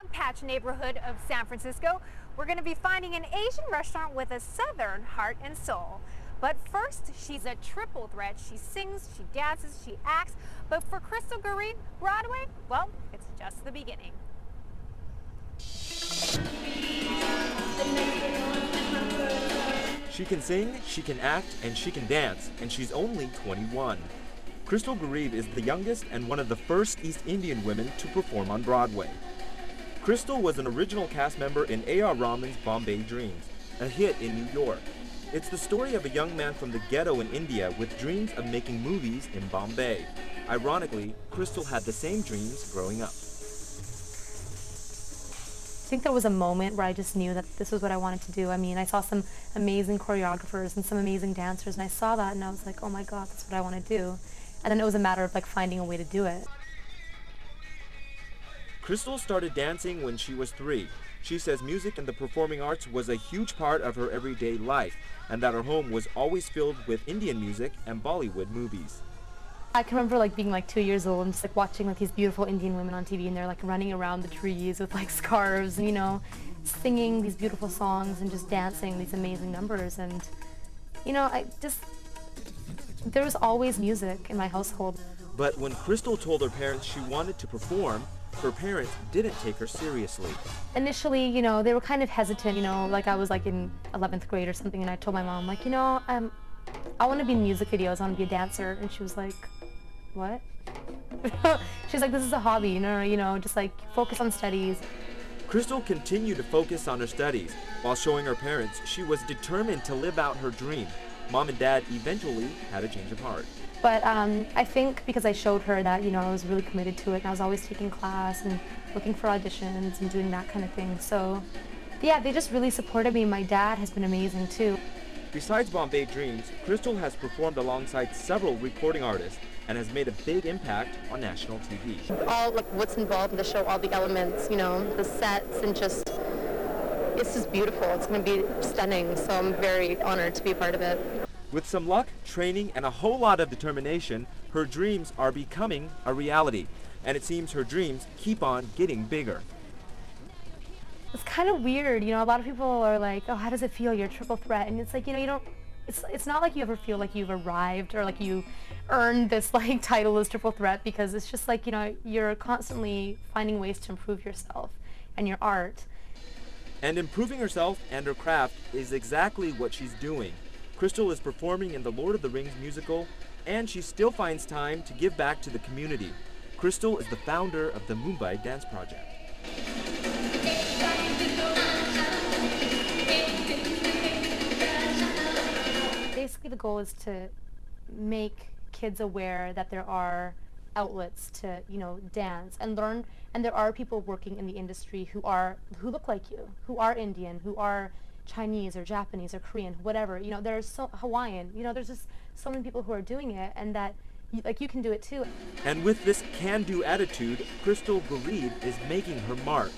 Patch neighborhood of San Francisco, we're going to be finding an Asian restaurant with a Southern heart and soul. But first, she's a triple threat. She sings, she dances, she acts. But for Krystal Garib, Broadway, well, it's just the beginning. She can sing, she can act, and she can dance, and she's only 21. Krystal Garib is the youngest and one of the first East Indian women to perform on Broadway. Krystal was an original cast member in A.R. Rahman's Bombay Dreams, a hit in New York. It's the story of a young man from the ghetto in India with dreams of making movies in Bombay. Ironically, Krystal had the same dreams growing up. I think there was a moment where I just knew that this was what I wanted to do. I mean, I saw some amazing choreographers and some amazing dancers, and I saw that and I was like, oh my God, that's what I want to do. And then it was a matter of like finding a way to do it. Krystal started dancing when she was 3. She says music and the performing arts was a huge part of her everyday life, and that her home was always filled with Indian music and Bollywood movies. I can remember like being like 2 years old and just like watching like these beautiful Indian women on TV, and they're like running around the trees with like scarves and, you know, singing these beautiful songs and just dancing these amazing numbers. And, you know, there was always music in my household. But when Krystal told her parents she wanted to perform, her parents didn't take her seriously. Initially, you know, they were kind of hesitant, you know, like I was like in 11th grade or something, and I told my mom, like, you know, I want to be in music videos, I want to be a dancer. And she was like, what? She's like, this is a hobby, you know, just like focus on studies. Krystal continued to focus on her studies while showing her parents she was determined to live out her dream. Mom and Dad eventually had a change of heart. But I think because I showed her that, you know, I was really committed to it, and I was always taking class and looking for auditions and doing that kind of thing. So, yeah, they just really supported me. My dad has been amazing, too. Besides Bombay Dreams, Krystal has performed alongside several recording artists and has made a big impact on national TV. All, like, what's involved in the show, all the elements, you know, the sets, and just, it's just beautiful. It's going to be stunning, so I'm very honored to be a part of it. With some luck, training, and a whole lot of determination, her dreams are becoming a reality. And it seems her dreams keep on getting bigger. It's kind of weird, you know, a lot of people are like, oh, how does it feel? You're a triple threat. And it's like, you know, you don't, it's not like you ever feel like you've arrived or like you earned this like title as triple threat, because it's just like, you know, you're constantly finding ways to improve yourself and your art. And improving herself and her craft is exactly what she's doing. Krystal is performing in the Lord of the Rings musical, and she still finds time to give back to the community. Krystal is the founder of the Mumbai Dance Project. Basically, the goal is to make kids aware that there are outlets to, you know, dance and learn, and there are people working in the industry who look like you, who are Indian, who are Chinese or Japanese or Korean, whatever, you know, there's so Hawaiian, you know, there's just so many people who are doing it, and that you can do it too. And with this can-do attitude, Krystal Garib is making her mark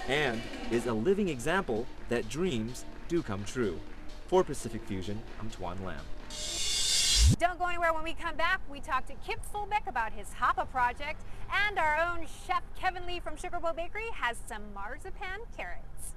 and is a living example that dreams do come true. For Pacific Fusion, I'm Tuan Lam. Don't go anywhere. When we come back, we talk to Kip Fulbeck about his Hapa project, and our own chef Kevin Lee from Sugar Bowl Bakery has some marzipan carrots.